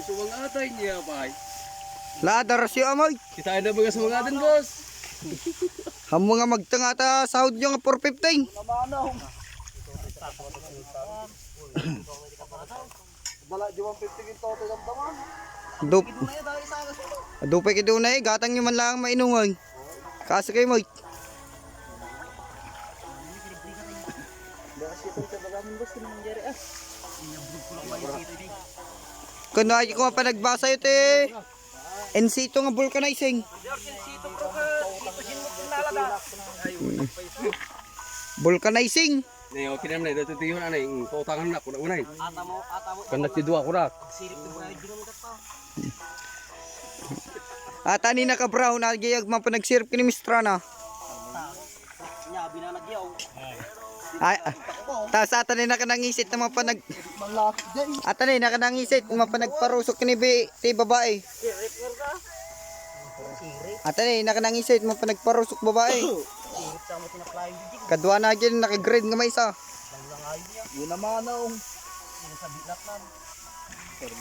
Gusto mga atay niya pa. Ladar siya amoy. Kita na mga sa mga atin, boss. Hamo nga magtangata sahod nyo nga 415. Dala di 150 kin total ang daman. Dup. Dupay kido na gatang nyo man lang mainungan. Kasi kayo mo. Kuno ay ko pa nagbasa ito eh. NC2 nga vulcanizing. Vulcanizing. Nih, okay naman na. Dito tiyo na na. Pautangan na. Kuna-unay. Kan nagtidua ko na. Atani na ka brown na giyag man pa nagsirp kini Mistrana. Ay, ta sa atani na ka nangisit na mga panag atani na ka nangisit mga panagparusok kini ti babae. Atani na ka nangisit mga panagparusok babae. Kadwa na gyud naka-grade nga may isa. Yun naman oh.